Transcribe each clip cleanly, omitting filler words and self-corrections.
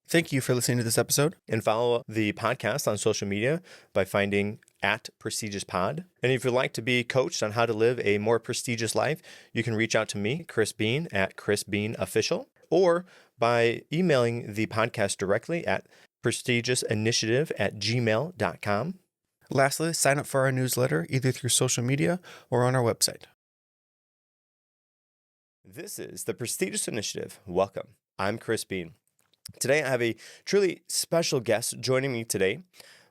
Thank you for listening to this episode, and follow the podcast on social media by finding @Prestigious_pod. And if you'd like to be coached on how to live a more prestigious life, you can reach out to me, Chris Bean, @ChrisBeanOfficial, or by emailing the podcast directly at prestigiousInitiative@gmail.com. Lastly, sign up for our newsletter either through social media or on our website. This is the Prestigious Initiative. Welcome. I'm Chris Bean. Today, I have a truly special guest joining me today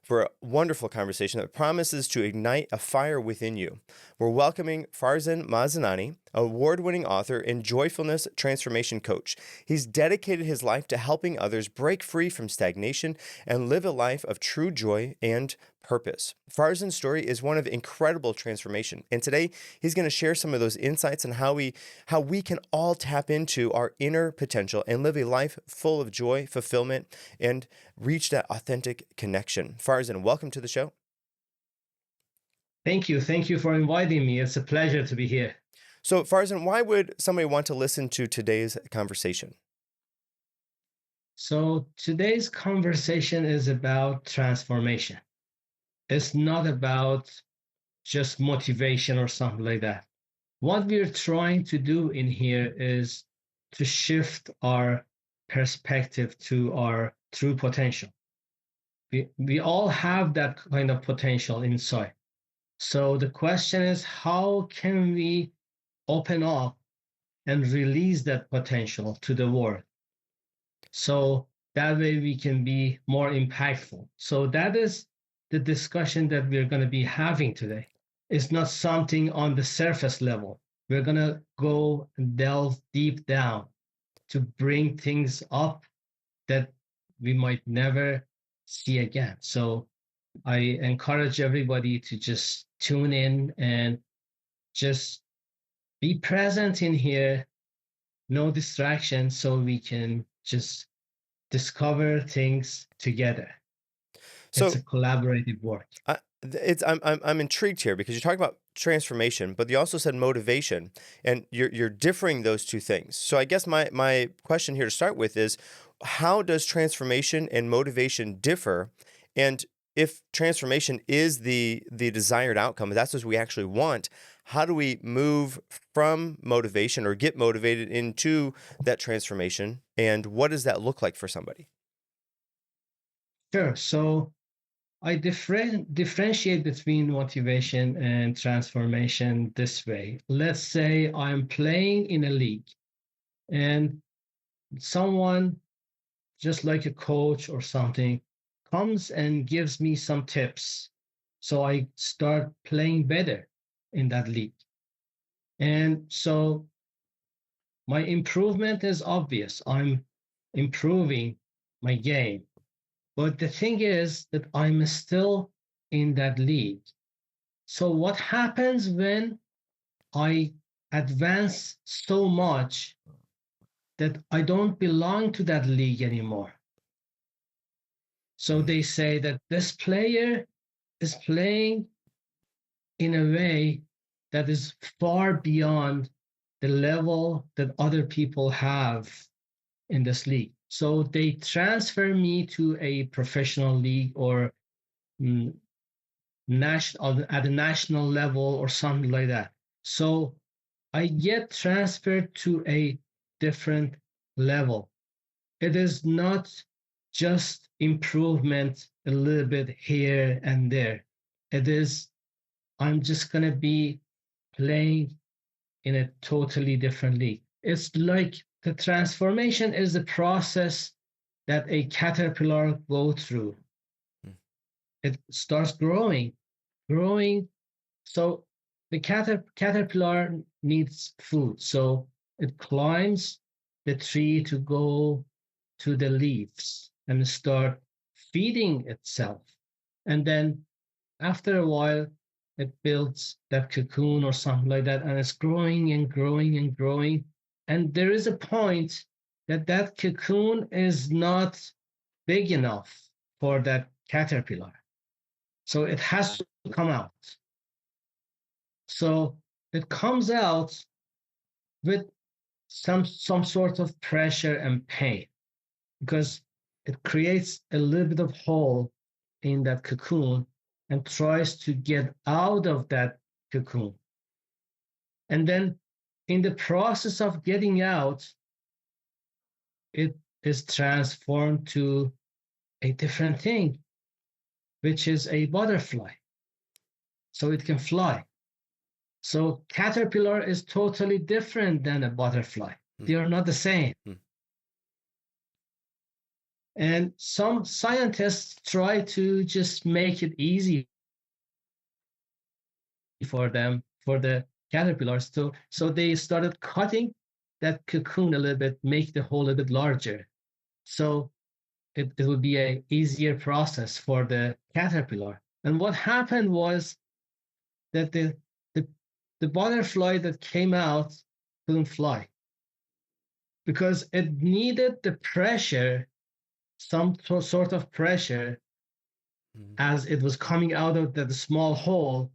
for a wonderful conversation that promises to ignite a fire within you. We're welcoming Farzin Mazinani, award-winning author and Joyfulness Transformation Coach. He's dedicated his life to helping others break free from stagnation and live a life of true joy and purpose. Farzin's story is one of incredible transformation, and today he's going to share some of those insights on how we can all tap into our inner potential and live a life full of joy, fulfillment, and reach that authentic connection. Farzin, welcome to the show. Thank you. Thank you for inviting me. It's a pleasure to be here. So, Farzin, why would somebody want to listen to today's conversation? So today's conversation is about transformation. It's not about just motivation or something like that. What we're trying to do in here is to shift our perspective to our true potential. We all have that kind of potential inside. So the question is, how can we open up and release that potential to the world? So that way we can be more impactful. So that is the discussion that we're going to be having today. It's not something on the surface level. We're going to go and delve deep down to bring things up that we might never see again. So I encourage everybody to just tune in and just be present in here, no distractions, so we can just discover things together. So, it's a collaborative work. I'm intrigued here because you talk about transformation, but you also said motivation, and you're differing those two things. So I guess my question here to start with is, how does transformation and motivation differ? And if transformation is the desired outcome, that's what we actually want, how do we move from motivation or get motivated into that transformation? And what does that look like for somebody? Sure. So I differentiate between motivation and transformation this way. Let's say I'm playing in a league and someone, just like a coach or something, comes and gives me some tips. So I start playing better in that league. And so my improvement is obvious. I'm improving my game. But the thing is that I'm still in that league. So what happens when I advance so much that I don't belong to that league anymore? So they say that this player is playing in a way that is far beyond the level that other people have in this league. So they transfer me to a professional league or national at a national level or something like that. So I get transferred to a different level. It is not just improvement a little bit here and there. It is, I'm just going to be playing in a totally different league. It's like the transformation is the process that a caterpillar go through. It starts growing. So the caterpillar needs food. So it climbs the tree to go to the leaves and start feeding itself. And then after a while, it builds that cocoon or something like that, and it's growing and growing and growing. And there is a point that that cocoon is not big enough for that caterpillar. So it has to come out. So it comes out with some sort of pressure and pain, because it creates a little bit of hole in that cocoon and tries to get out of that cocoon. And then in the process of getting out, it is transformed to a different thing, which is a butterfly. So it can fly. So caterpillar is totally different than a butterfly. They are not the same. And some scientists try to just make it easy for them, for the caterpillars to, so they started cutting that cocoon a little bit, make the hole a bit larger. So it would be a easier process for the caterpillar. And what happened was that the butterfly that came out couldn't fly because it needed the pressure, some sort of pressure, as it was coming out of the small hole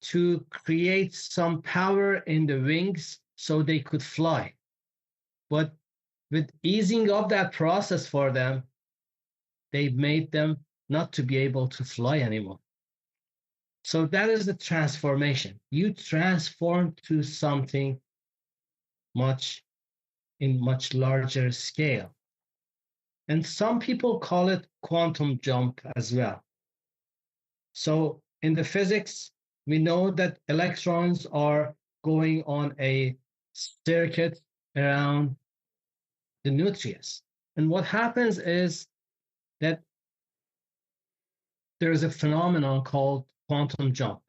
to create some power in the wings so they could fly. But with easing up that process for them, they made them not to be able to fly anymore. So that is the transformation. You transform to something much larger scale. And some people call it quantum jump as well. So in the physics, we know that electrons are going on a circuit around the nucleus. And what happens is that there is a phenomenon called quantum jump.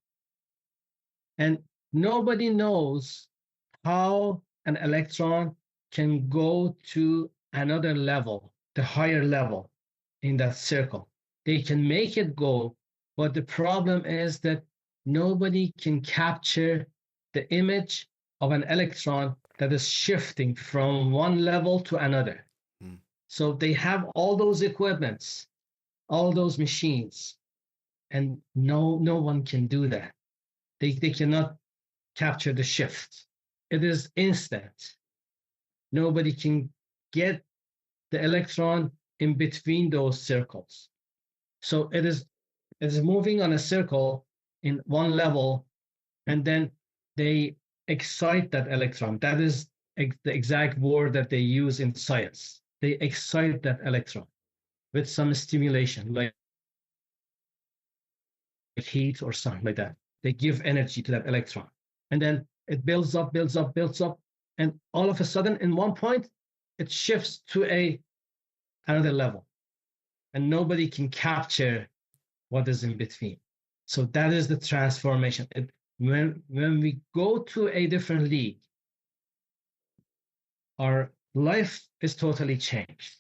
And nobody knows how an electron can go to another level, the higher level in that circle. They can make it go, but the problem is that nobody can capture the image of an electron that is shifting from one level to another. So they have all those equipments, all those machines, and no one can do that. They cannot capture the shift. It is instant. Nobody can get the electron in between those circles. So it is moving on a circle in one level, and then they excite that electron. That is the exact word that they use in science. They excite that electron with some stimulation, like heat or something like that. They give energy to that electron. And then it builds up, builds up, builds up. And all of a sudden, in one point, it shifts to another level. And nobody can capture what is in between. So that is the transformation. When we go to a different league, our life is totally changed.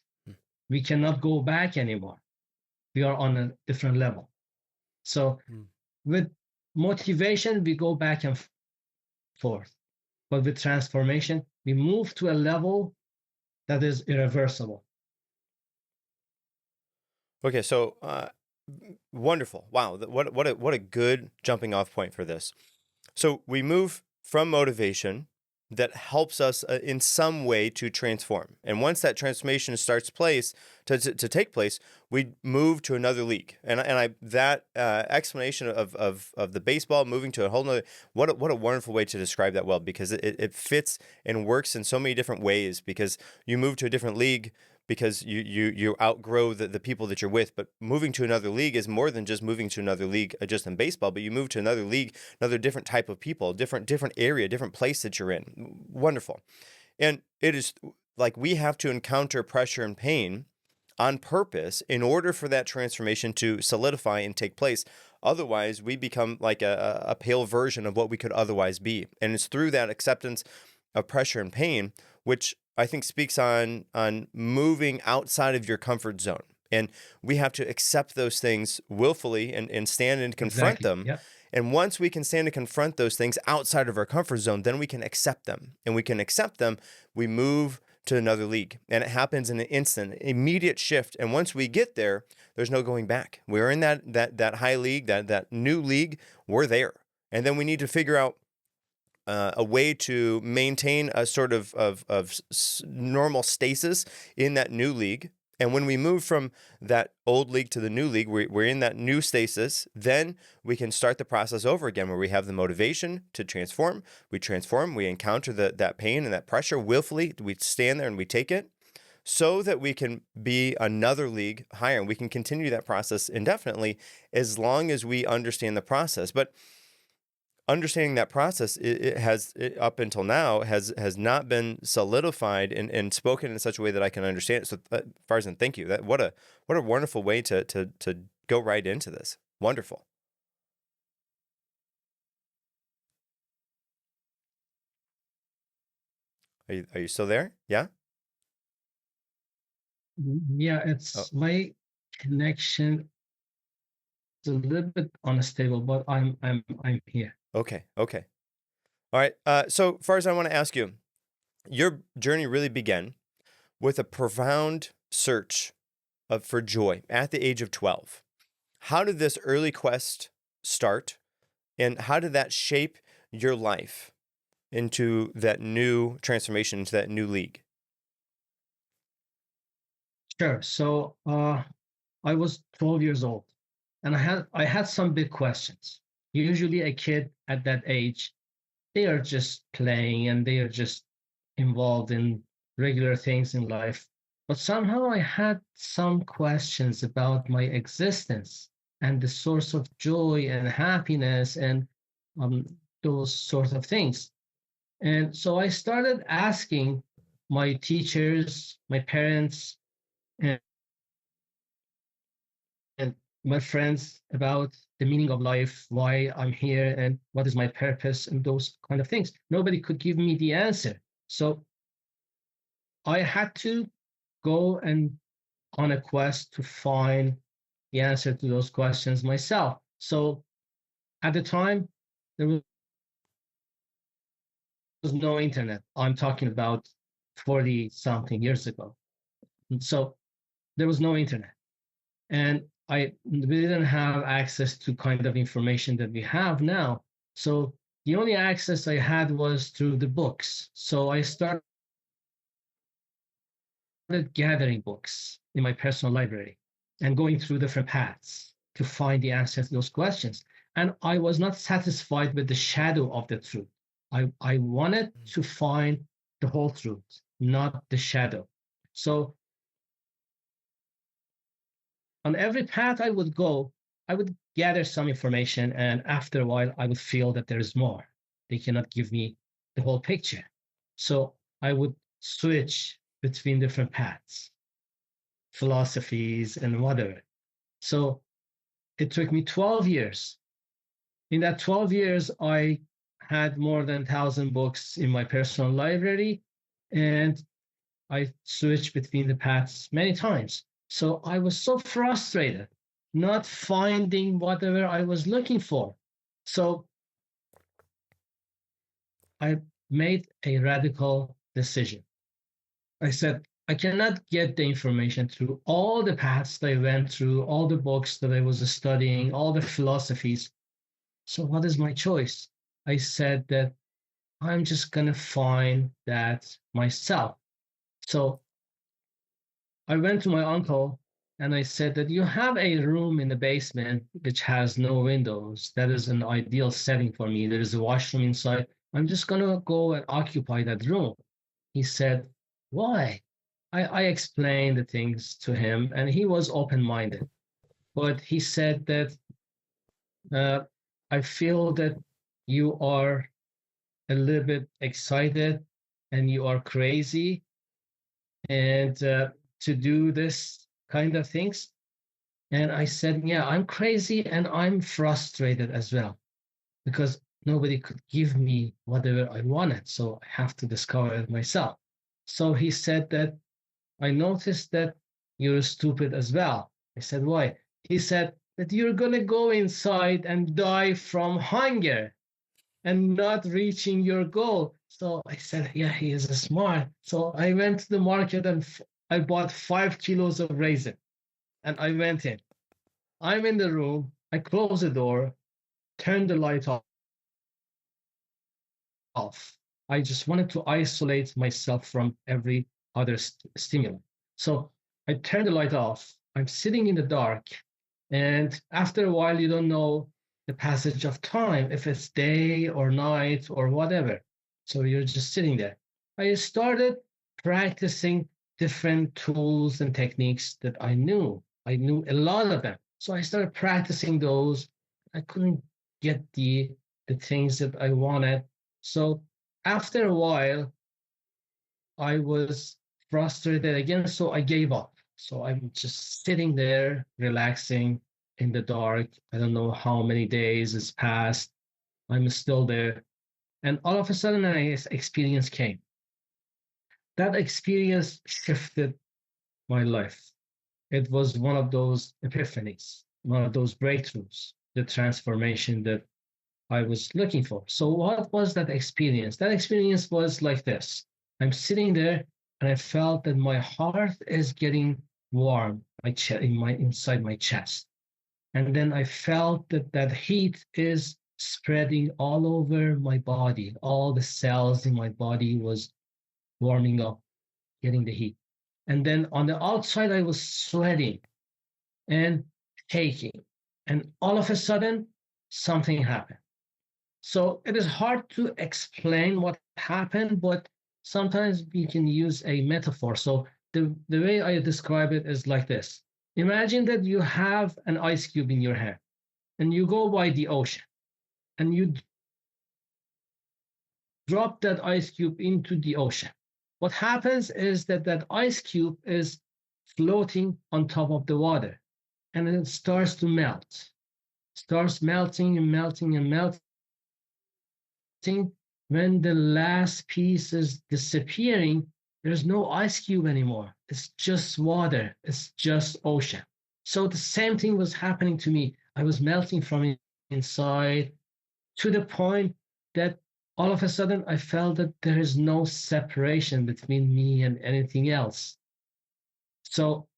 We cannot go back anymore. We are on a different level. So with motivation, we go back and forth. But with transformation, we move to a level that is irreversible. Okay, so wonderful. Wow, what a good jumping off point for this. So we move from motivation that helps us in some way to transform. And once that transformation starts to take place, we move to another league. And that explanation of the baseball moving to a whole nother, what a wonderful way to describe that well, because it fits and works in so many different ways, because you move to a different league because you outgrow the people that you're with. But moving to another league is more than just moving to another league just in baseball, but you move to another league, another different type of people, different area, different place that you're in. Wonderful. And it is like we have to encounter pressure and pain on purpose in order for that transformation to solidify and take place. Otherwise, we become like a pale version of what we could otherwise be. And it's through that acceptance of pressure and pain, which I think speaks on moving outside of your comfort zone. And we have to accept those things willfully and stand and confront them. Yep. And once we can stand and confront those things outside of our comfort zone, then we can accept them. And we can accept them, we move to another league. And it happens in an instant, immediate shift. And once we get there, there's no going back. We're in that high league, that new league, we're there. And then we need to figure out a way to maintain a sort of normal stasis in that new league. And when we move from that old league to the new league, we're in that new stasis. Then we can start the process over again where we have the motivation to transform. We transform, we encounter that pain and that pressure willfully. We stand there and we take it so that we can be another league higher. And we can continue that process indefinitely as long as we understand the process. But understanding that process, up until now has not been solidified and spoken in such a way that I can understand it. So, Farzin, thank you. What a wonderful way to go right into this. Wonderful. Are you still there? Yeah. Yeah, Oh, it's my connection is a little bit unstable, but I'm here. okay. Okay. All right. So, Farzin, I want to ask you. Your journey really began with a profound search for joy at the age of 12. How did this early quest start, and how did that shape your life into that new transformation, into that new league? Sure. So I was 12 years old, and I had some big questions. Usually, a kid at that age, they are just playing and they are just involved in regular things in life. But somehow I had some questions about my existence and the source of joy and happiness and um, those sorts of things. And so I started asking my teachers, my parents, and, and my friends about the meaning of life, why I'm here, and what is my purpose, and those kind of things. Nobody could give me the answer. So I had to go and on a quest to find the answer to those questions myself. So at the time, there was no internet. I'm talking about 40 something years ago. And so there was no internet. And we didn't have access to kind of information that we have now. So the only access I had was through the books. So I started gathering books in my personal library and going through different paths to find the answers to those questions. And I was not satisfied with the shadow of the truth. I wanted to find the whole truth, not the shadow. So on every path I would go, I would gather some information, and after a while, I would feel that there is more. They cannot give me the whole picture. So I would switch between different paths, philosophies, and whatever. So it took me 12 years. In that 12 years, I had more than 1,000 books in my personal library, and I switched between the paths many times. So I was so frustrated not finding whatever I was looking for. So I made a radical decision. I said, I cannot get the information through all the paths that I went through, all the books that I was studying, all the philosophies. So what is my choice? I said that I'm just going to find that myself. So I went to my uncle and I said that you have a room in the basement which has no windows. That is an ideal setting for me. There is a washroom inside. I'm just going to go and occupy that room. He said, why? I explained the things to him and he was open minded. But he said that uh, I feel that you are a little bit excited and you are crazy and to do this kind of things. And I said, yeah, I'm crazy and I'm frustrated as well because nobody could give me whatever I wanted. So I have to discover it myself. So he said that I noticed that you're stupid as well. I said, why? He said that you're going to go inside and die from hunger and not reaching your goal. So I said, yeah, he is smart. So I went to the market and I bought 5 kilos of raisin and I went in. I'm in the room. I close the door, turn the light off. I just wanted to isolate myself from every other stimulant. So I turn the light off. I'm sitting in the dark. And after a while, you don't know the passage of time, if it's day or night or whatever. So you're just sitting there. I started practicing different tools and techniques that I knew. I knew a lot of them. So I started practicing those. I couldn't get the things that I wanted. So after a while, I was frustrated again, so I gave up. So I'm just sitting there, relaxing in the dark. I don't know how many days has passed. I'm still there. And all of a sudden, an experience came. That experience shifted my life. It was one of those epiphanies, one of those breakthroughs, the transformation that I was looking for. So, what was that experience? That experience was like this. I'm sitting there and I felt that my heart is getting warm inside my chest. And then I felt that that heat is spreading all over my body. All the cells in my body was warming up, getting the heat. And then on the outside, I was sweating and shaking. And all of a sudden, something happened. So it is hard to explain what happened, but sometimes we can use a metaphor. So the way I describe it is like this. Imagine that you have an ice cube in your hand and you go by the ocean and you drop that ice cube into the ocean. What happens is that that ice cube is floating on top of the water and then it starts to melt, starts melting and melting and melting. When the last piece is disappearing, there's no ice cube anymore. It's just water. It's just ocean. So the same thing was happening to me. I was melting from inside to the point that all of a sudden I felt that there is no separation between me and anything else. So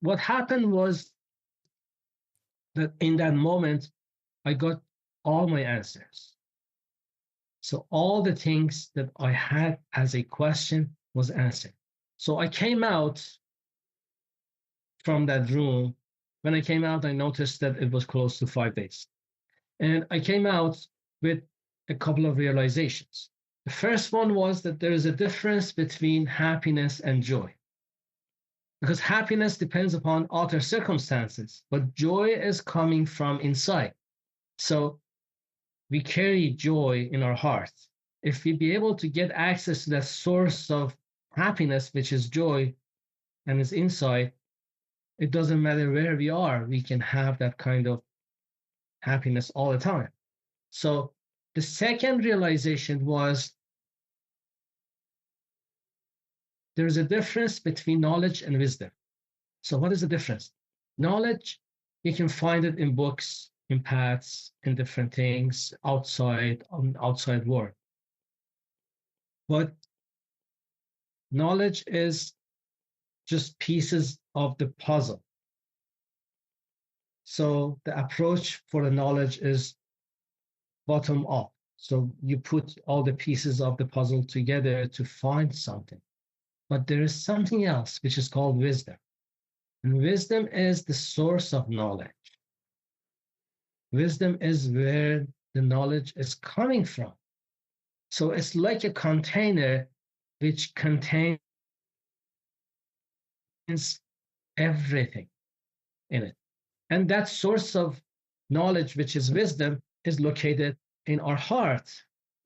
what happened was that in that moment, I got all my answers. So all the things that I had as a question was answered. So I came out from that room. When I came out, I noticed that it was close to 5 days. And I came out with a couple of realizations. The first one was that there is a difference between happiness and joy. Because happiness depends upon outer circumstances, but joy is coming from inside. So we carry joy in our hearts. If we be able to get access to that source of happiness, which is joy and is inside, it doesn't matter where we are, we can have that kind of happiness all the time. So the second realization was there's a difference between knowledge and wisdom. So what is the difference? Knowledge, you can find it in books, in paths, in different things outside world. But knowledge is just pieces of the puzzle. So the approach for the knowledge is bottom up. So you put all the pieces of the puzzle together to find something. But there is something else which is called wisdom. And wisdom is the source of knowledge. Wisdom is where the knowledge is coming from. So it's like a container which contains everything in it. And that source of knowledge, which is wisdom, is located in our heart.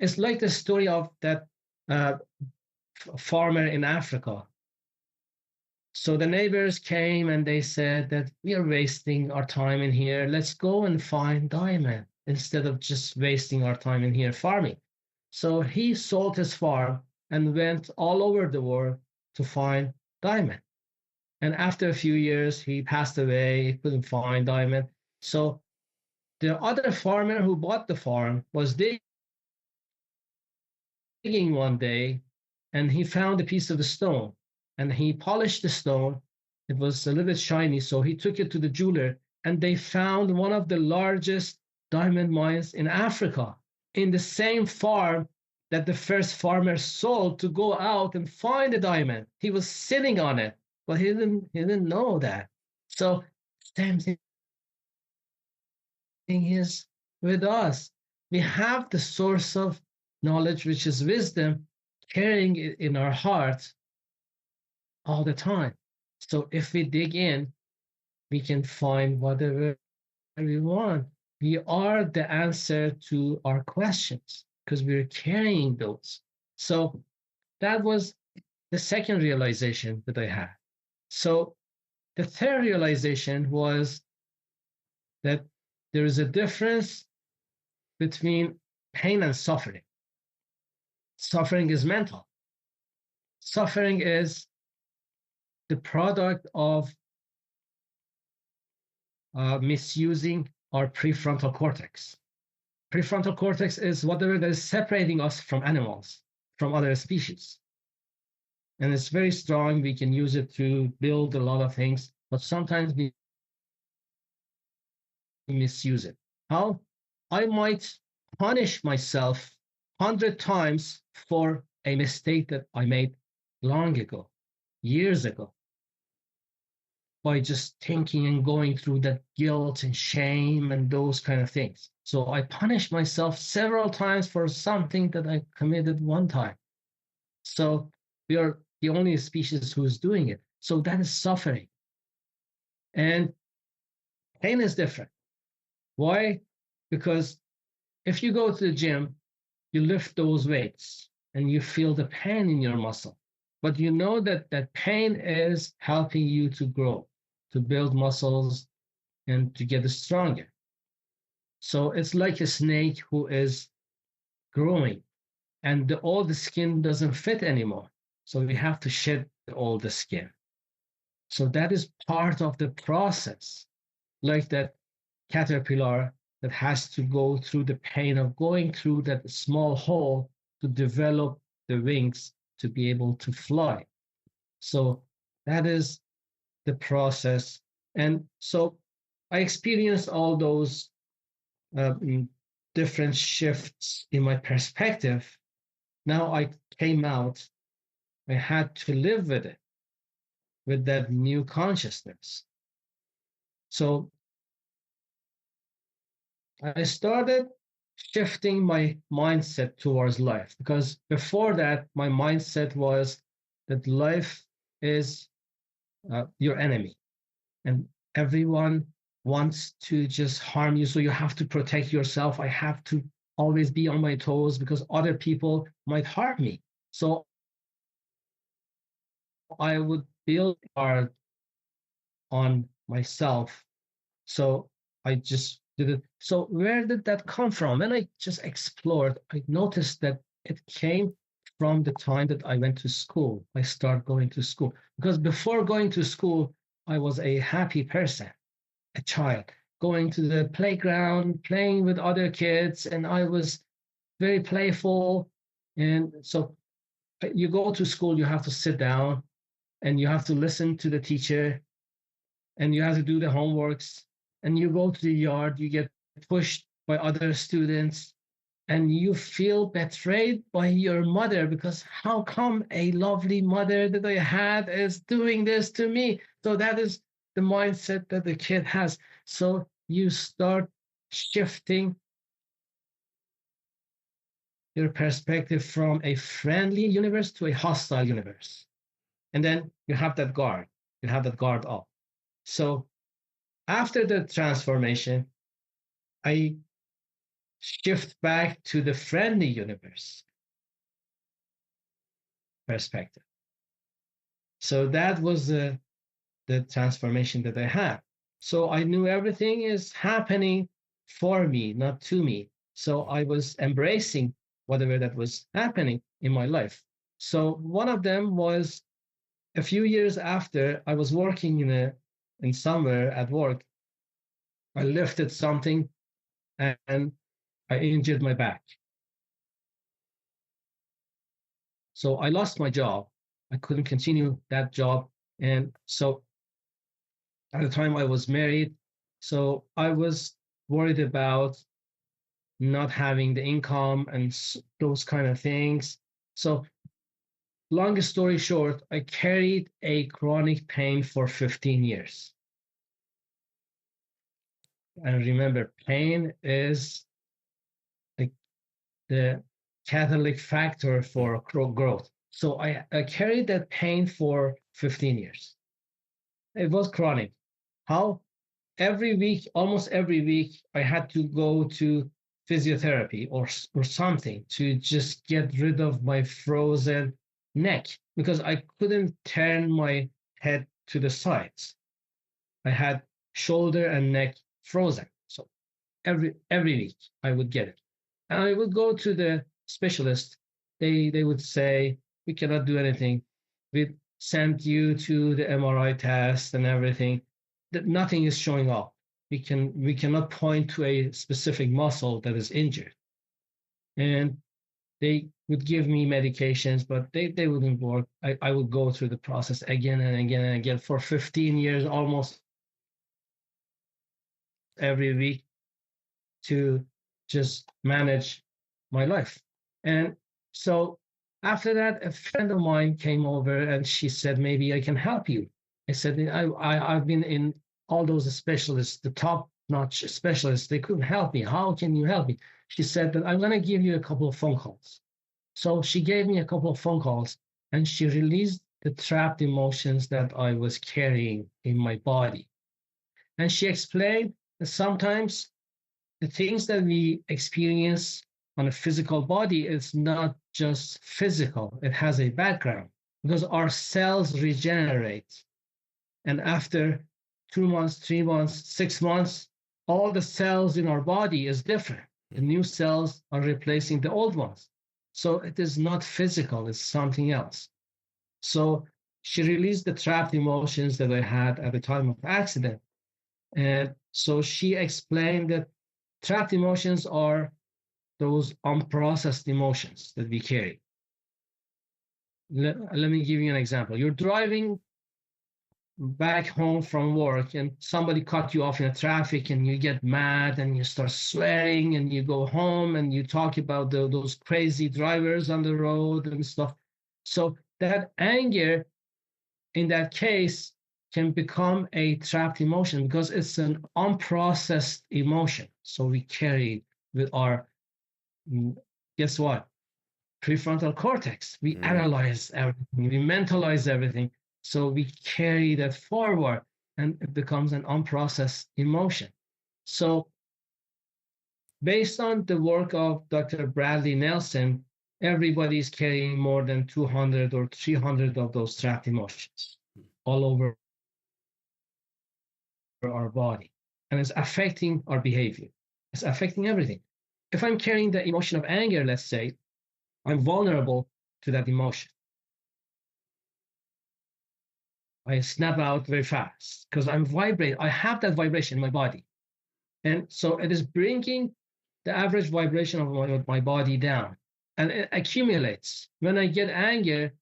It's like the story of that farmer in Africa. So the neighbors came and they said that we are wasting our time in here. Let's go and find diamond instead of just wasting our time in here farming. So he sold his farm and went all over the world to find diamond. And after a few years, he passed away. He couldn't find diamond. So the other farmer who bought the farm was digging one day and he found a piece of the stone and he polished the stone. It was a little bit shiny, so he took it to the jeweler and they found one of the largest diamond mines in Africa in the same farm that the first farmer sold to go out and find a diamond. He was sitting on it. but he didn't know that. So same thing is with us. We have the source of knowledge, which is wisdom, carrying it in our hearts all the time. So if we dig in, we can find whatever we want. We are the answer to our questions because we're carrying those. So that was the second realization that I had. So the third realization was that there is a difference between pain and suffering. Suffering is mental. Suffering is the product of misusing our prefrontal cortex. Prefrontal cortex is whatever that is separating us from animals, from other species. And it's very strong. We can use it to build a lot of things, but sometimes we misuse it. How? I might punish myself 100 times for a mistake that I made long ago, years ago, by just thinking and going through that guilt and shame and those kind of things. So I punish myself several times for something that I committed one time. So we are the only species who is doing it. So that is suffering. And pain is different. Why? Because if you go to the gym, you lift those weights and you feel the pain in your muscle. But you know that that pain is helping you to grow, to build muscles, and to get stronger. So it's like a snake who is growing and all the skin doesn't fit anymore. So we have to shed all the skin. So that is part of the process, like that caterpillar that has to go through the pain of going through that small hole to develop the wings to be able to fly. So that is the process. And so I experienced all those uh, different shifts in my perspective. Now I came out, I had to live with it, with that new consciousness. So I started shifting my mindset towards life because before that, my mindset was that life is your enemy and everyone wants to just harm you. So you have to protect yourself. I have to always be on my toes because other people might harm me. So I would build art on myself. So I just did it. So where did that come from? When I just explored, I noticed that it came from the time that I went to school. I started going to school because before going to school, I was a happy person, a child, going to the playground, playing with other kids, and I was very playful. And so you go to school, you have to sit down and you have to listen to the teacher and you have to do the homeworks and you go to the yard, you get pushed by other students and you feel betrayed by your mother because how come a lovely mother that I had is doing this to me? So that is the mindset that the kid has. So you start shifting your perspective from a friendly universe to a hostile universe. And then you have that guard, up. So after the transformation, I shift back to the friendly universe perspective. So that was the transformation that I had. So I knew everything is happening for me, not to me. So I was embracing whatever that was happening in my life. So one of them was a few years after I was working in somewhere at work. I lifted something and I injured my back. So I lost my job. I couldn't continue that job. And so at the time I was married, so I was worried about not having the income and those kind of things. So long story short, I carried a chronic pain for 15 years. And remember, pain is the catalytic factor Mm. for growth. So I carried that pain for 15 years. It was chronic. How? Every week, almost every week, I had to go to physiotherapy or something to just get rid of my frozen neck because I couldn't turn my head to the sides. I had shoulder and neck frozen. So every week I would get it. And I would go to the specialist. They would say, we cannot do anything. We sent you to the MRI test and everything. That nothing is showing up. We cannot point to a specific muscle that is injured. And they would give me medications, but they wouldn't work. I would go through the process again and again and again for 15 years, almost every week to just manage my life. And so after that, a friend of mine came over and she said, maybe I can help you. I said, I've been in all those specialists, the top notch specialists, they couldn't help me. How can you help me? She said that I'm going to give you a couple of phone calls. So she gave me a couple of phone calls and she released the trapped emotions that I was carrying in my body. And she explained that sometimes the things that we experience on a physical body is not just physical, it has a background because our cells regenerate. And after 2 months, 3 months, 6 months, all the cells in our body is different. The new cells are replacing the old ones. So it is not physical, it's something else. So she released the trapped emotions that I had at the time of accident. And so she explained that trapped emotions are those unprocessed emotions that we carry. Let me give you an example. You're driving back home from work and somebody cut you off in the traffic and you get mad and you start swearing and you go home and you talk about those crazy drivers on the road and stuff. So that anger in that case can become a trapped emotion because it's an unprocessed emotion. So we carry with our, guess what? Prefrontal cortex. We Mm. analyze everything, we mentalize everything. So we carry that forward and it becomes an unprocessed emotion. So, based on the work of Dr. Bradley Nelson, everybody is carrying more than 200 or 300 of those trapped emotions all over our body. And it's affecting our behavior, it's affecting everything. If I'm carrying the emotion of anger, let's say, I'm vulnerable to that emotion. I snap out very fast because I'm vibrating. I have that vibration in my body. And so it is bringing the average vibration of my body down. And it accumulates. When I get anger,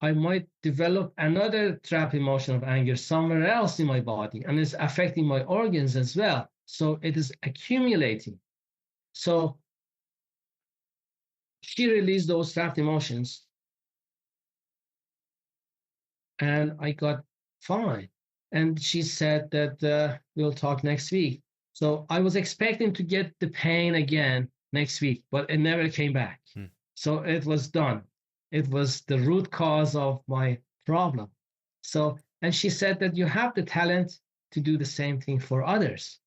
I might develop another trap emotion of anger somewhere else in my body, and it's affecting my organs as well. So it is accumulating. So she released those trapped emotions, and I got fine. And she said that we'll talk next week. So I was expecting to get the pain again next week, but it never came back. Mm. So it was done. It was the root cause of my problem. So, and she said that you have the talent to do the same thing for others.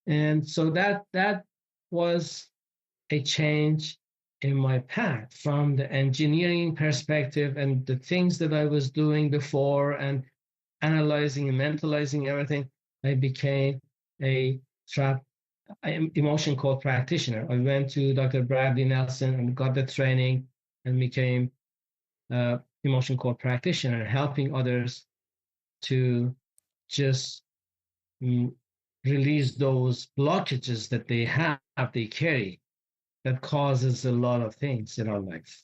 And so that was a change in my path from the engineering perspective and the things that I was doing before and analyzing and mentalizing everything. I became a trap emotion code practitioner. I went to Dr. Bradley Nelson and got the training and became emotion code practitioner, helping others to just mm, release those blockages that they carry, that causes a lot of things in our life.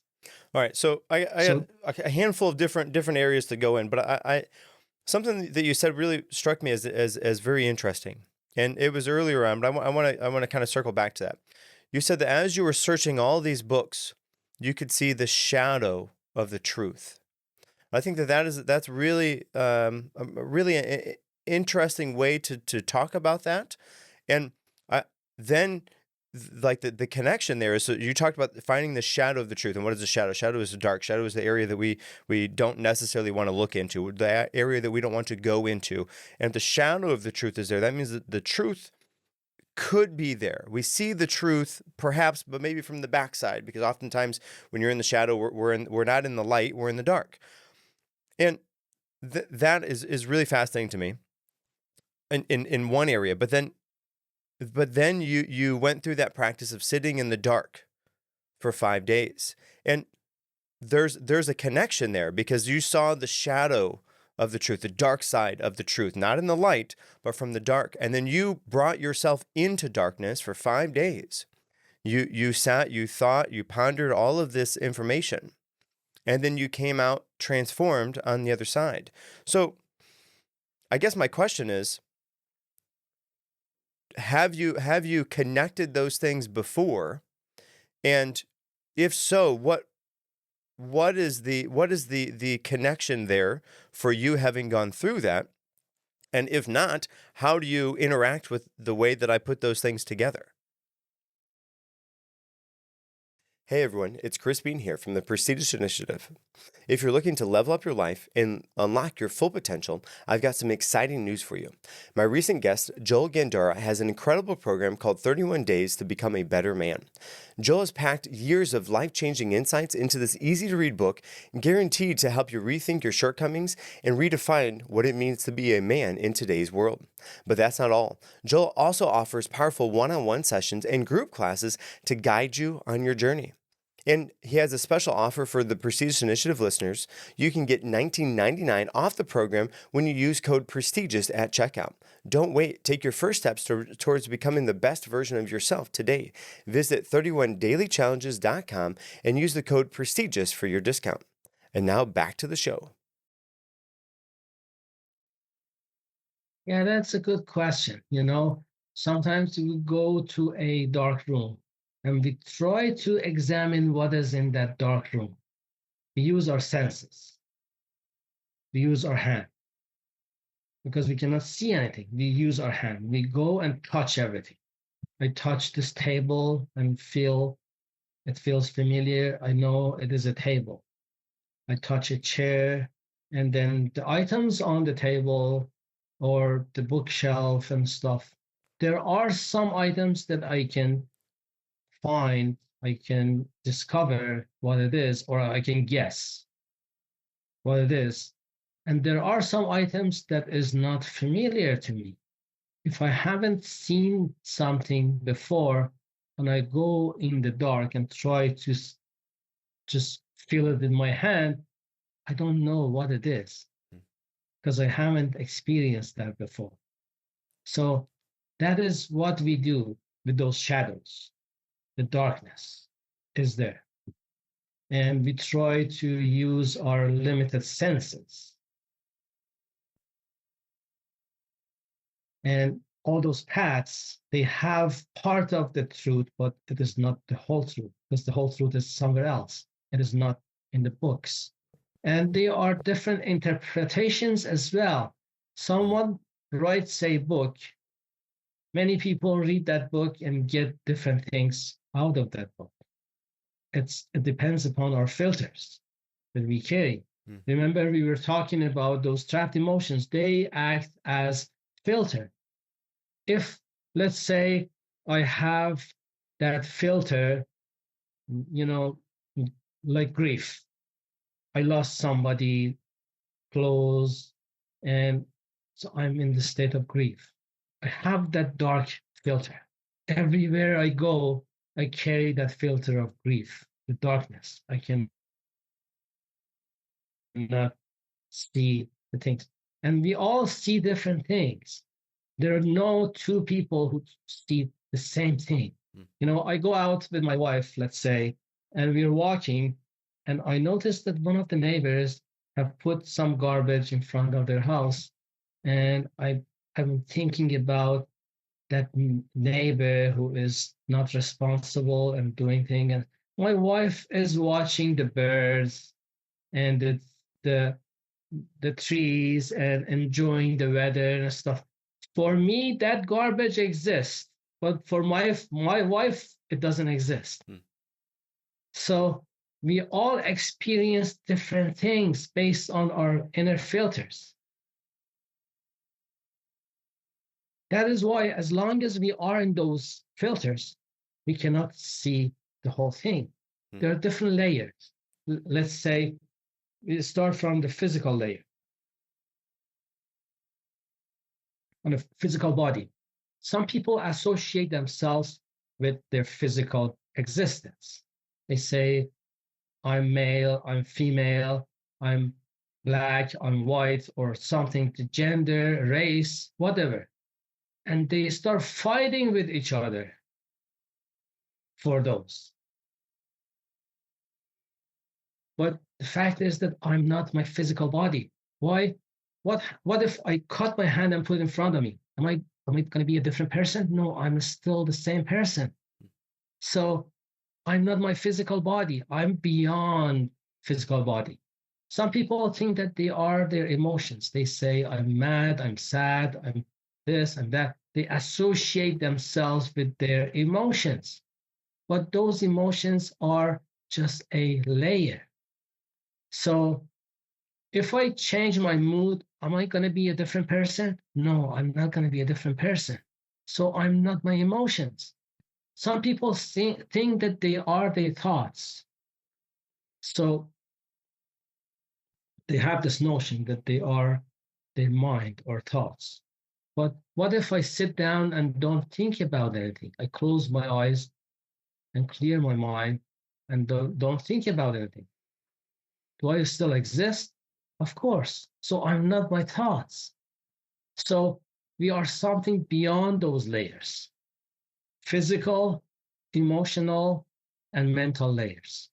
All right, so I got So a handful of different areas to go in, but I something that you said really struck me as very interesting, and it was earlier on, but I want to kind of circle back to that. You said that as you were searching all these books, you could see the shadow of the truth. I think that's really a really interesting way to talk about that. And then like the connection there is, so you talked about finding the shadow of the truth. And what is the shadow? Shadow is the dark. Shadow is the area that we don't necessarily want to look into, the area that we don't want to go into. And if the shadow of the truth is there, that means that the truth could be there. We see the truth perhaps, but maybe from the backside, because oftentimes when you're in the shadow, we're not in the light, we're in the dark. And that is really fascinating to me in one area. But then you went through that practice of sitting in the dark for 5 days. And there's a connection there, because you saw the shadow of the truth, the dark side of the truth, not in the light, but from the dark. And then you brought yourself into darkness for 5 days. You sat, you thought, you pondered all of this information, and then you came out transformed on the other side. So I guess my question is, have you connected those things before? And if so, what is the connection there for you having gone through that? And if not, how do you interact with the way that I put those things together? Hey everyone, it's Chris Bean here from the Prestigious Initiative. If you're looking to level up your life and unlock your full potential, I've got some exciting news for you. My recent guest, Joel Gandara, has an incredible program called 31 Days to Become a Better Man. Joel has packed years of life-changing insights into this easy-to-read book, guaranteed to help you rethink your shortcomings and redefine what it means to be a man in today's world. But that's not all. Joel also offers powerful one-on-one sessions and group classes to guide you on your journey. And he has a special offer for the Prestigious Initiative listeners. You can get $19.99 off the program when you use code PRESTIGIOUS at checkout. Don't wait. Take your first steps towards becoming the best version of yourself today. Visit 31dailychallenges.com and use the code PRESTIGIOUS for your discount. And now back to the show. Yeah, that's a good question. Sometimes we go to a dark room and we try to examine what is in that dark room. We use our senses. We use our hand because we cannot see anything. We use our hand. We go and touch everything. I touch this table and feel it feels familiar. I know it is a table. I touch a chair, and then the items on the table or the bookshelf and stuff. There are some items that I can find, I can discover what it is, or I can guess what it is. And there are some items that is not familiar to me. If I haven't seen something before and I go in the dark and try to just feel it in my hand, I don't know what it is because I haven't experienced that before. So that is what we do with those shadows. The darkness is there. And we try to use our limited senses. And all those paths, they have part of the truth, but it is not the whole truth, because the whole truth is somewhere else. It is not in the books. And there are different interpretations as well. Someone writes a book. Many people read that book and get different things out of that book. It depends upon our filters that we carry. Remember, we were talking about those trapped emotions. They act as filter. If, let's say, I have that filter, like grief. I lost somebody close, and so I'm in the state of grief. I have that dark filter. Everywhere I go, I carry that filter of grief, the darkness. I cannot see the things. And we all see different things. There are no two people who see the same thing. I go out with my wife, let's say, and we're walking, and I noticed that one of the neighbors have put some garbage in front of their house. And I'm thinking about that neighbor who is not responsible and doing things. And my wife is watching the birds and the the trees and enjoying the weather and stuff. For me, that garbage exists, but for my wife, it doesn't exist. Hmm. So we all experience different things based on our inner filters. That is why, as long as we are in those filters, we cannot see the whole thing. Hmm. There are different layers. Let's say we start from the physical layer, on the physical body. Some people associate themselves with their physical existence. They say, I'm male, I'm female, I'm black, I'm white, or something, to gender, race, whatever. And they start fighting with each other for those. But the fact is that I'm not my physical body. Why? What if I cut my hand and put it in front of me? Am I going to be a different person? No, I'm still the same person. So I'm not my physical body. I'm beyond physical body. Some people think that they are their emotions. They say, I'm mad, I'm sad, I'm this and that. They associate themselves with their emotions. But those emotions are just a layer. So if I change my mood, am I going to be a different person? No, I'm not going to be a different person. So I'm not my emotions. Some people think that they are their thoughts. So they have this notion that they are their mind or thoughts. But what if I sit down and don't think about anything? I close my eyes and clear my mind and don't think about anything. Do I still exist? Of course. So I'm not my thoughts. So we are something beyond those layers: physical, emotional, and mental layers.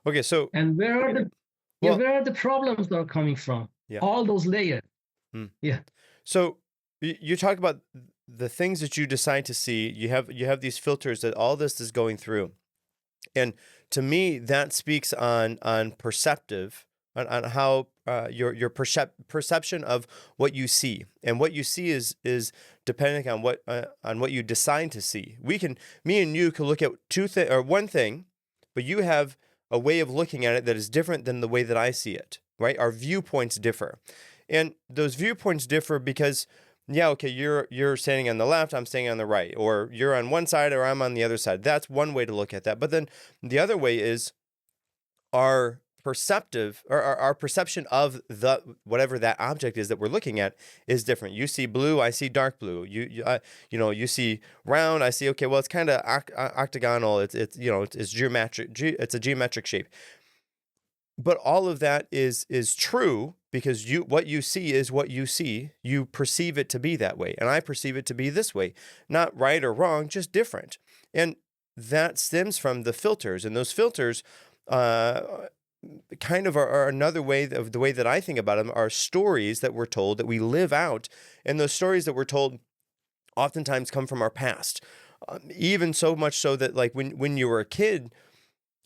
Okay, so And well, where are the problems that are coming from? yeah. All those layers. Hmm. Yeah. So you talk about the things that you decide to see. You have these filters that all this is going through, and to me that speaks on perceptive, on how your perception of what you see, and what you see is depending on what you decide to see. Me and you can look at one thing, but you have a way of looking at it that is different than the way that I see it. Right? Our viewpoints differ, and those viewpoints differ because, yeah, okay, you're standing on the left, I'm standing on the right, or you're on one side or I'm on the other side. That's one way to look at that. But then the other way is our our perception of the whatever that object is that we're looking at is different. You see blue, I see dark blue. You see round, I see, okay, well, it's kind of octagonal. It's geometric. It's a geometric shape. But all of that is true because what you see is what you see. You perceive it to be that way, and I perceive it to be this way. Not right or wrong, just different. And that stems from the filters, and those filters kind of are another way of the way that I think about them are stories that we're told that we live out, and those stories that we're told oftentimes come from our past. Even so much so that, like, when you were a kid,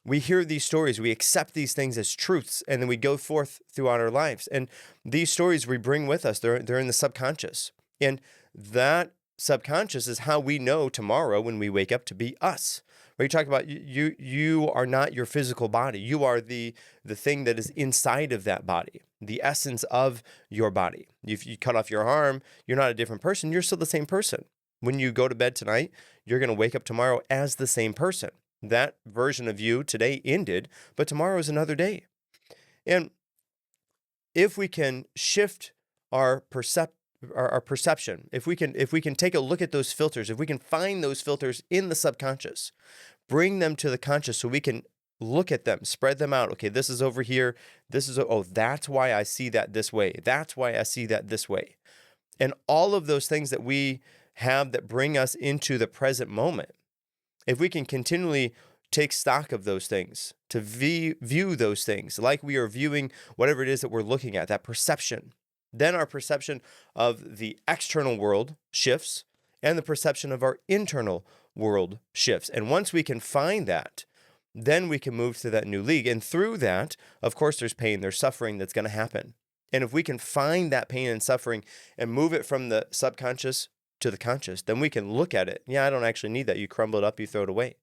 we hear these stories, we accept these things as truths, and then we go forth throughout our lives. And these stories we bring with us, they're in the subconscious. And that subconscious is how we know tomorrow when we wake up to be us. Where you talk about you are not your physical body. You are the thing that is inside of that body, the essence of your body. If you cut off your arm, you're not a different person, you're still the same person. When you go to bed tonight, you're going to wake up tomorrow as the same person. That version of you today ended, but tomorrow is another day. And if we can shift our perception, if we can take a look at those filters, if we can find those filters in the subconscious, bring them to the conscious so we can look at them, spread them out. Okay, this is over here. That's why I see that this way. That's why I see that this way. And all of those things that we have that bring us into the present moment, if we can continually take stock of those things, to view those things like we are viewing whatever it is that we're looking at, that perception, then our perception of the external world shifts and the perception of our internal world shifts. And once we can find that, then we can move to that new league. And through that, of course, there's pain, there's suffering that's going to happen. And if we can find that pain and suffering and move it from the subconscious to the conscious, then we can look at it. Yeah, I don't actually need that. You crumble it up, you throw it away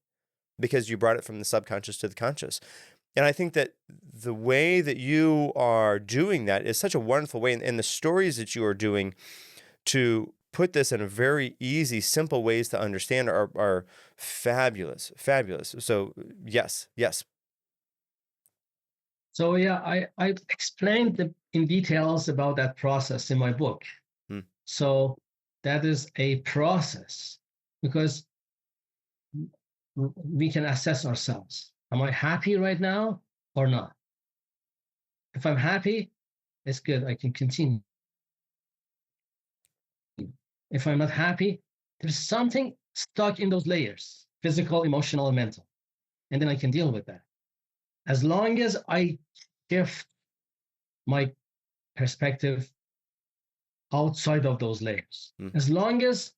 because you brought it from the subconscious to the conscious. And I think that the way that you are doing that is such a wonderful way. And the stories that you are doing to put this in a very easy, simple ways to understand are fabulous, fabulous. So yes. So yeah, I explained in details about that process in my book. So that is a process because we can assess ourselves. Am I happy right now or not? If I'm happy, it's good. I can continue. If I'm not happy, there's something stuck in those layers, physical, emotional, and mental. And then I can deal with that. As long as I shift my perspective outside of those layers, as long as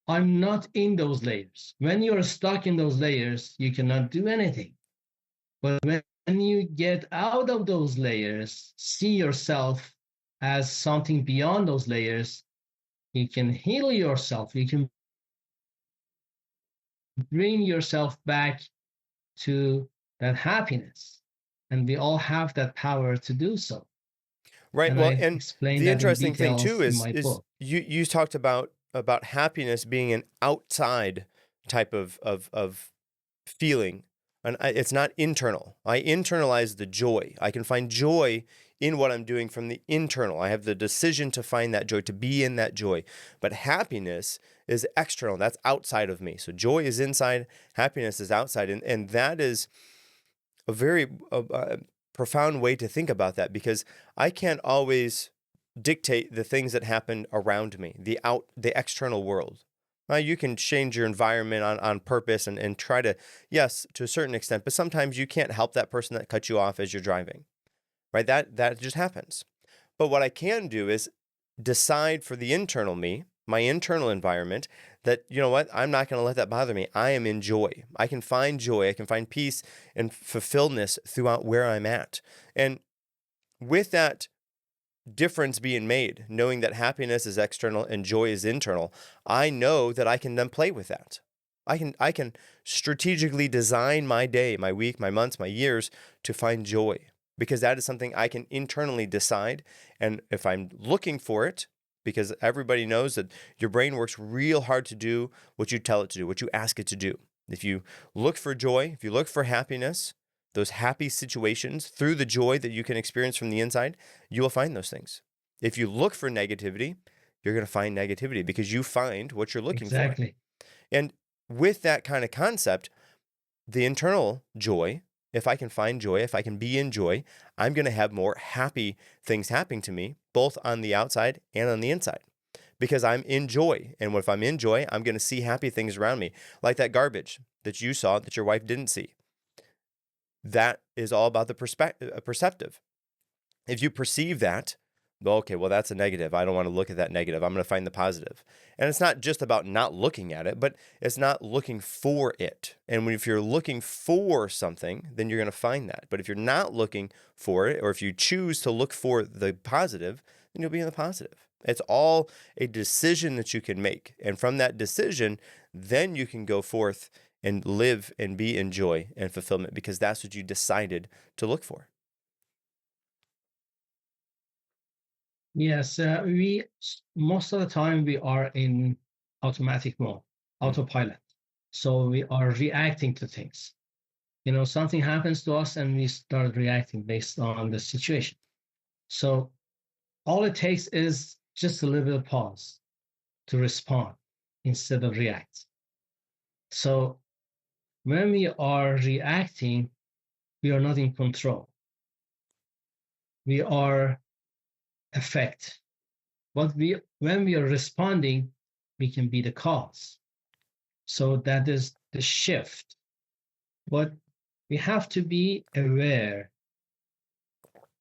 I'm not in those layers. When you're stuck in those layers, you cannot do anything. But when you get out of those layers, see yourself as something beyond those layers, you can heal yourself. You can bring yourself back to that happiness. And we all have that power to do so. Right. And Well, I and explained the that in interesting thing too details in is my book. you talked about happiness being an outside type of feeling, and it's not internal. I internalize the joy. I can find joy in what I'm doing from the internal. I have the decision to find that joy, to be in that joy. But happiness is external. That's outside of me. So joy is inside, happiness is outside, and that is a very profound way to think about that, because I can't always dictate the things that happen around me, the external world. You can change your environment on purpose and try to, yes, to a certain extent, but sometimes you can't help that person that cut you off as you're driving, right? That just happens. But what I can do is decide for the internal me, my internal environment, that, you know what, I'm not going to let that bother me. I am in joy. I can find joy. I can find peace and fulfilledness throughout where I'm at. And with that difference being made, knowing that happiness is external and joy is internal, I know that I can then play with that. I can strategically design my day, my week, my months, my years to find joy, because that is something I can internally decide. And if I'm looking for it, because everybody knows that your brain works real hard to do what you tell it to do, what you ask it to do. If you look for joy, if you look for happiness, those happy situations through the joy that you can experience from the inside, you will find those things. If you look for negativity, you're going to find negativity because you find what you're looking for. Exactly. And with that kind of concept, the internal joy, if I can find joy, if I can be in joy, I'm going to have more happy things happening to me, both on the outside and on the inside, because I'm in joy. And if I'm in joy, I'm going to see happy things around me, like that garbage that you saw that your wife didn't see. That is all about the perceptive. If you perceive that, okay, well, that's a negative. I don't want to look at that negative. I'm going to find the positive. And it's not just about not looking at it, but it's not looking for it. And if you're looking for something, then you're going to find that. But if you're not looking for it, or if you choose to look for the positive, then you'll be in the positive. It's all a decision that you can make. And from that decision, then you can go forth and live and be in joy and fulfillment, because that's what you decided to look for. Yes, we most of the time we are in automatic mode, autopilot. So we are reacting to things. You know, something happens to us and we start reacting based on the situation. So all it takes is just a little bit of pause to respond instead of react. So when we are reacting, we are not in control. We are effect. But when we are responding, we can be the cause. So that is the shift. But we have to be aware.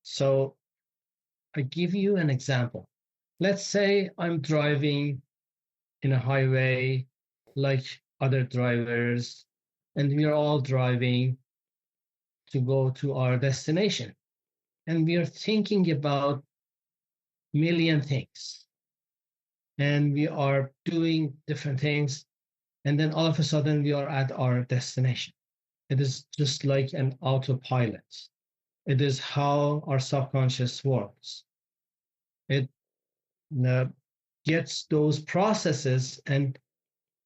So I give you an example. Let's say I'm driving in a highway like other drivers, and we are all driving. to go to our destination. And we are thinking about million things. And we are doing different things. And then all of a sudden we are at our destination. It is just like an autopilot. It is how our subconscious works. It gets those processes and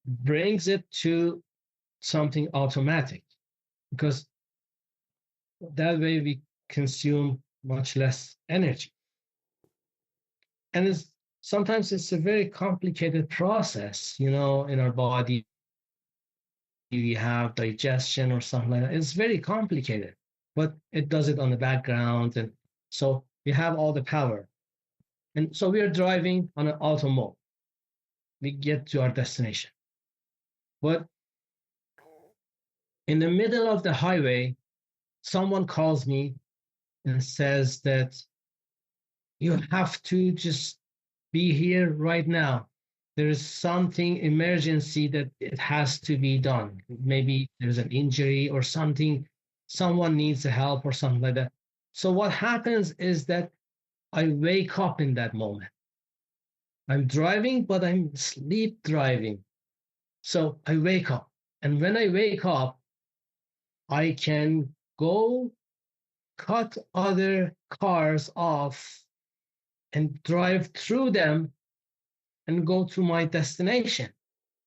brings it to something automatic, because that way we consume much less energy. And sometimes it's a very complicated process, in our body. We have digestion or something like that. It's very complicated, but it does it on the background. And so we have all the power. And so we are driving on an auto mode. We get to our destination. But in the middle of the highway, someone calls me and says that you have to just be here right now. There is something emergency that it has to be done. Maybe there's an injury or something, someone needs help or something like that. So what happens is that I wake up in that moment. I'm driving, but I'm sleep driving. So I wake up. And when I wake up, I can go cut other cars off and drive through them and go to my destination,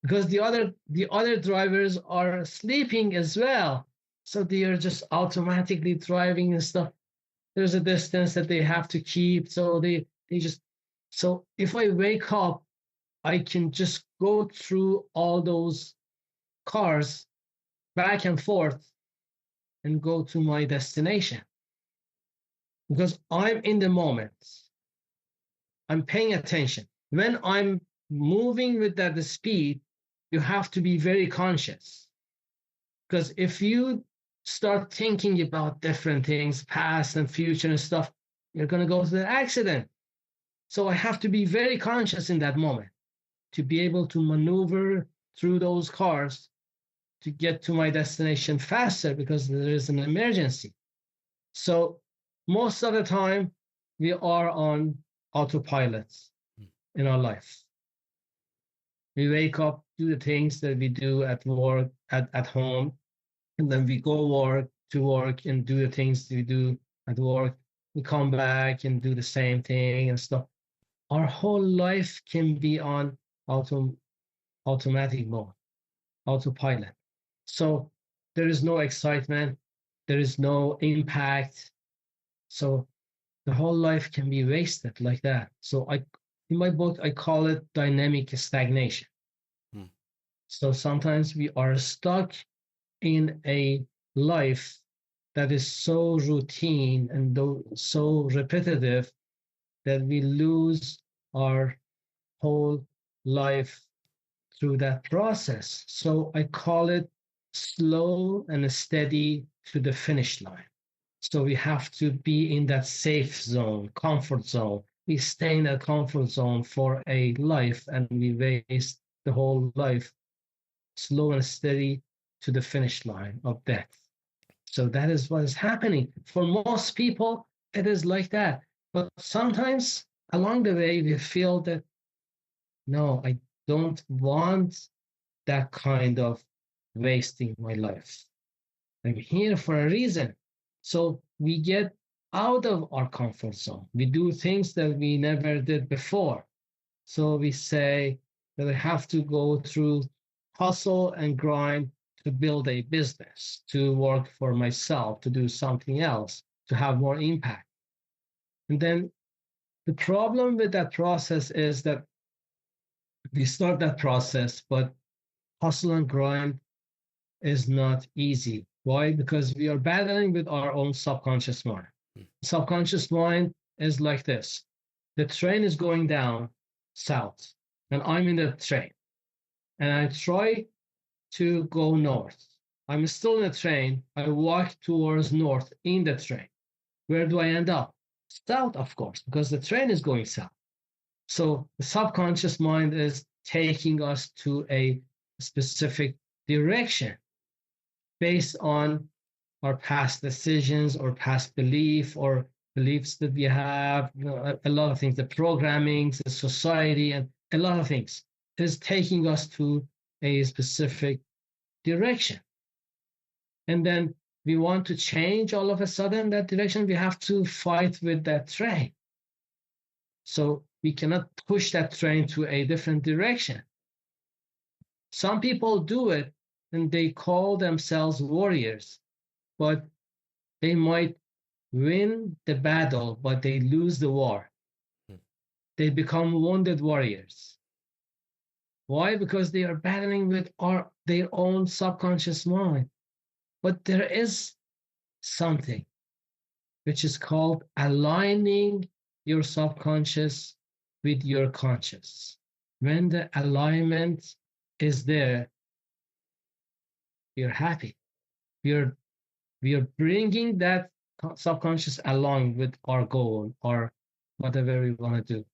because the other drivers are sleeping as well, so they are just automatically driving and stuff. There's a distance that they have to keep, so they just, so if I wake up, I can just go through all those cars back and forth and go to my destination, because I'm in the moment. I'm paying attention. When I'm moving with that speed, you have to be very conscious. Because if you start thinking about different things, past and future and stuff, you're going to go to the accident. So I have to be very conscious in that moment to be able to maneuver through those cars to get to my destination faster, because there is an emergency. So most of the time, we are on autopilots in our life. We wake up, do the things that we do at work, at home, and then we go to work and do the things we do at work. We come back and do the same thing and stuff. Our whole life can be on automatic mode, autopilot. So there is no excitement, there is no impact. So the whole life can be wasted like that. So in my book, I call it dynamic stagnation. So sometimes we are stuck in a life that is so routine and so repetitive that we lose our whole life through that process. So I call it slow and steady to the finish line. So we have to be in that safe zone, comfort zone. We stay in that comfort zone for a life, and we waste the whole life slow and steady to the finish line of death. So that is what is happening. For most people, it is like that. But sometimes along the way, we feel that, no, I don't want that kind of wasting my life. I'm here for a reason. So we get out of our comfort zone. We do things that we never did before. So we say that I have to go through hustle and grind to build a business, to work for myself, to do something else, to have more impact. And then the problem with that process is that we start that process, but hustle and grind is not easy. Why? Because we are battling with our own subconscious mind. Subconscious mind is like this. The train is going down south, and I'm in the train, and I try to go north. I'm still in the train. I walk towards north in the train. Where do I end up? South, of course, because the train is going south. So the subconscious mind is taking us to a specific direction based on our past decisions or past belief or beliefs that we have, a lot of things, the programming, the society, and a lot of things is taking us to a specific direction. And then we want to change all of a sudden that direction, we have to fight with that train. So we cannot push that train to a different direction. Some people do it and they call themselves warriors, but they might win the battle, but they lose the war. They become wounded warriors. Why? Because they are battling with their own subconscious mind. But there is something which is called aligning your subconscious with your conscious. When the alignment is there, you're happy. We are bringing that subconscious along with our goal or whatever we want to do.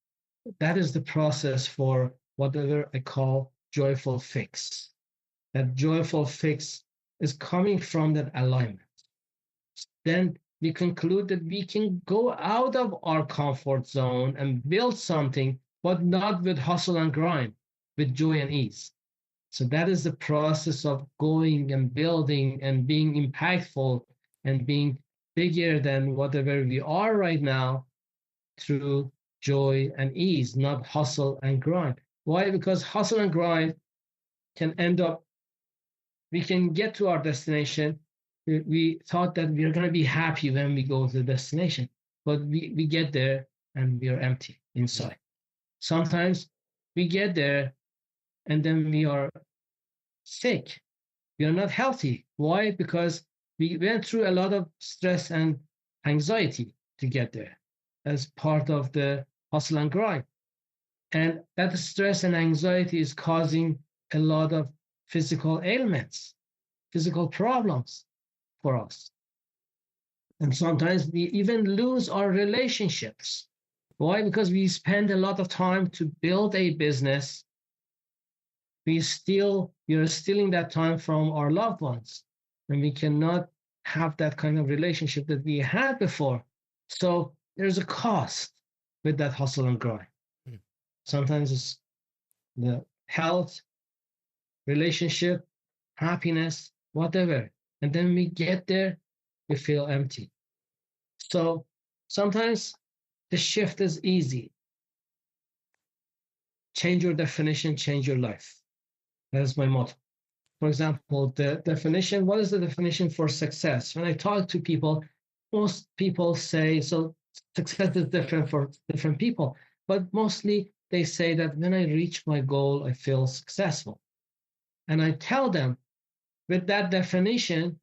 That is the process for whatever I call joyful fix. That joyful fix is coming from that alignment. Then we conclude that we can go out of our comfort zone and build something, but not with hustle and grind, with joy and ease. So that is the process of going and building and being impactful and being bigger than whatever we are right now through joy and ease, not hustle and grind. Why? Because hustle and grind can end up, we can get to our destination. We thought that we are going to be happy when we go to the destination, but we get there and we are empty inside. Sometimes we get there and then we are sick. We are not healthy. Why? Because we went through a lot of stress and anxiety to get there as part of the hustle and grind. And that stress and anxiety is causing a lot of physical ailments, physical problems for us. And sometimes we even lose our relationships. Why? Because we spend a lot of time to build a business. We are stealing that time from our loved ones, and we cannot have that kind of relationship that we had before. So there's a cost with that hustle and grind. Sometimes it's the health, relationship, happiness, whatever. And then we get there, we feel empty. So sometimes the shift is easy. Change your definition, change your life. That is my motto. For example, the definition, what is the definition for success? When I talk to people, most people say, so success is different for different people, but mostly they say that when I reach my goal, I feel successful. And I tell them, with that definition,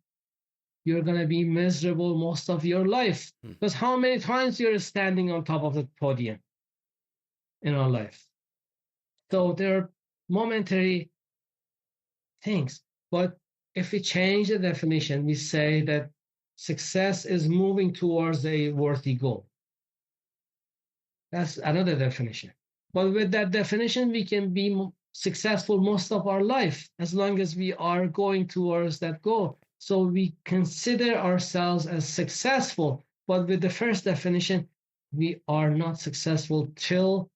you're going to be miserable most of your life. Because how many times you're standing on top of the podium in our life? So there are momentary things. But if we change the definition, we say that success is moving towards a worthy goal. That's another definition. But with that definition, we can be successful most of our life as long as we are going towards that goal. So we consider ourselves as successful. But with the first definition, we are not successful till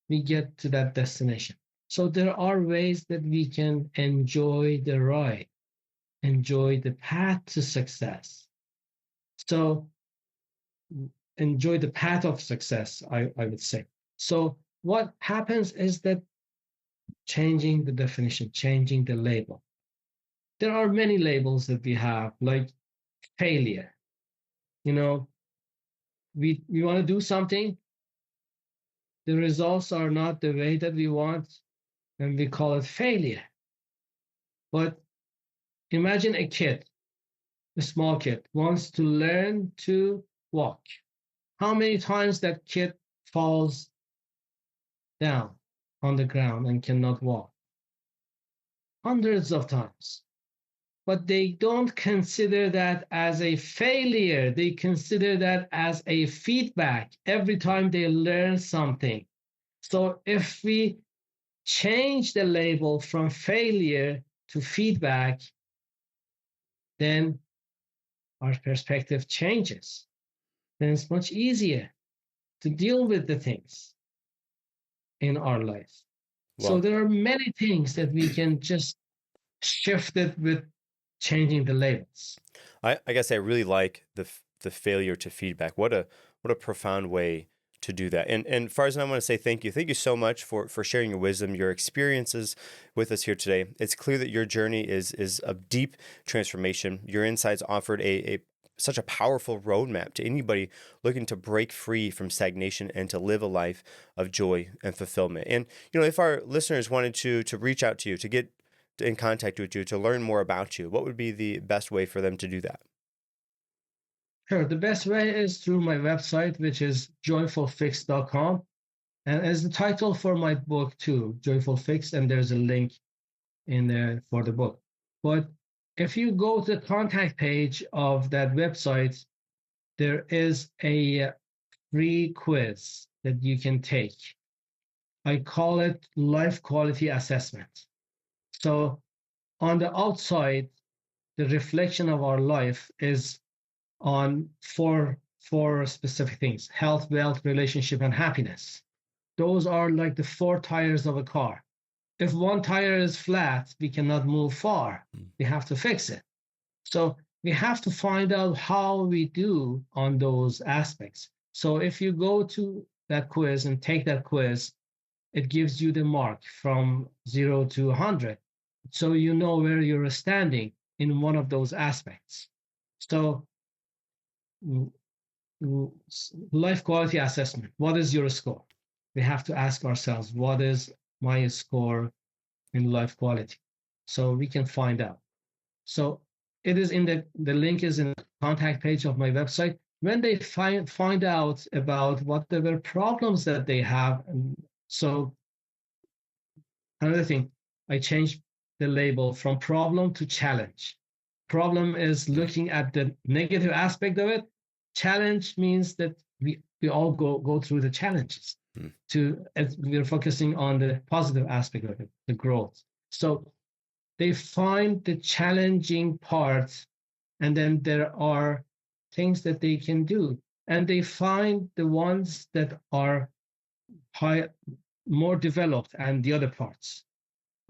we get to that destination. So there are ways that we can enjoy the ride, enjoy the path to success. So enjoy the path of success, I would say. So what happens is that changing the definition, changing the label. There are many labels that we have, like failure. You know, we want to do something, the results are not the way that we want, and we call it failure. But imagine a kid, a small kid, wants to learn to walk. How many times that kid falls down on the ground and cannot walk? Hundreds of times. But they don't consider that as a failure. They consider that as a feedback every time they learn something. So if we change the label from failure to feedback, then our perspective changes, then it's much easier to deal with the things in our life. So Well, there are many things that we can just shift it with changing the labels. I guess I really like the failure to feedback. What a profound way to do that. And Farzan, I want to say thank you. Thank you so much for sharing your wisdom, your experiences with us here today. It's clear that your journey is a deep transformation. Your insights offered a such a powerful roadmap to anybody looking to break free from stagnation and to live a life of joy and fulfillment. And if our listeners wanted to reach out to you, to get in contact with you, to learn more about you, what would be the best way for them to do that? Sure, the best way is through my website, which is joyfulfix.com. And as the title for my book too, Joyful Fix, and there's a link in there for the book. But if you go to the contact page of that website, there is a free quiz that you can take. I call it life quality assessment. So on the outside, the reflection of our life is on four specific things: health, wealth, relationship, and happiness. Those are like the four tires of a car. If one tire is flat, we cannot move far. We have to fix it. So we have to find out how we do on those aspects. So if you go to that quiz and take that quiz, it gives you the mark from 0 to 100. So you know where you're standing in one of those aspects. So life quality assessment. What is your score? We have to ask ourselves, what is my score in life quality? So we can find out. So it is in the link is in the contact page of my website. When they find out about whatever problems that they have, and so another thing, I changed the label from problem to challenge. Problem is looking at the negative aspect of it. Challenge means that we all go through the challenges. As we're focusing on the positive aspect of it, the growth. So they find the challenging parts, and then there are things that they can do, and they find the ones that are more developed, and the other parts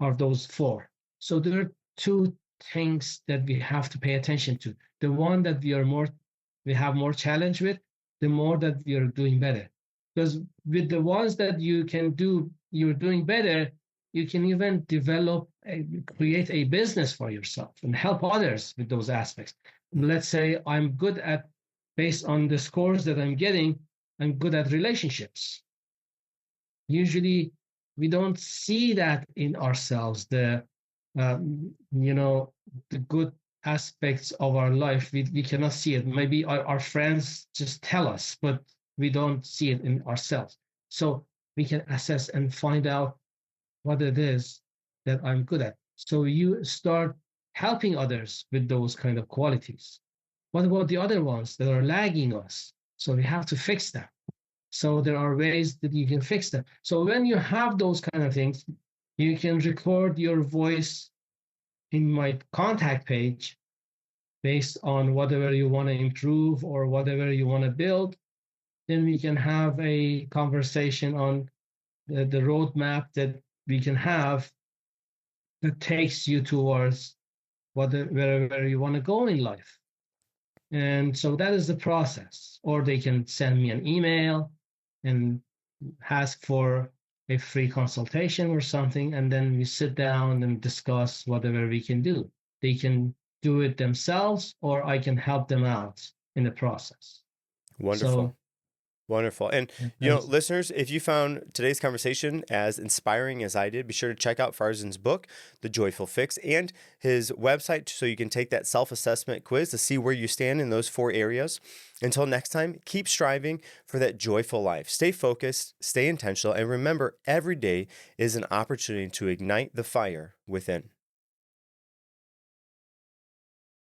are those four. So there are two things that we have to pay attention to. The one that we have more challenge with, the more that we are doing better. Because with the ones that you're doing better, you can even create a business for yourself and help others with those aspects. Let's say I'm good at, based on the scores that I'm getting, I'm good at relationships. Usually we don't see that in ourselves, the good aspects of our life. We cannot see it. Maybe our friends just tell us, but we don't see it in ourselves. So we can assess and find out what it is that I'm good at. So you start helping others with those kind of qualities. What about the other ones that are lagging us? So we have to fix them. So there are ways that you can fix them. So when you have those kind of things, you can record your voice in my contact page based on whatever you want to improve or whatever you want to build. Then we can have a conversation on the roadmap that we can have that takes you towards wherever you want to go in life. And so that is the process. Or they can send me an email and ask for a free consultation or something, and then we sit down and discuss whatever we can do. They can do it themselves, or I can help them out in the process. Wonderful. So Wonderful. And, listeners, if you found today's conversation as inspiring as I did, be sure to check out Farzan's book, The Joyful Fix, and his website so you can take that self-assessment quiz to see where you stand in those four areas. Until next time, keep striving for that joyful life. Stay focused, stay intentional, and remember, every day is an opportunity to ignite the fire within.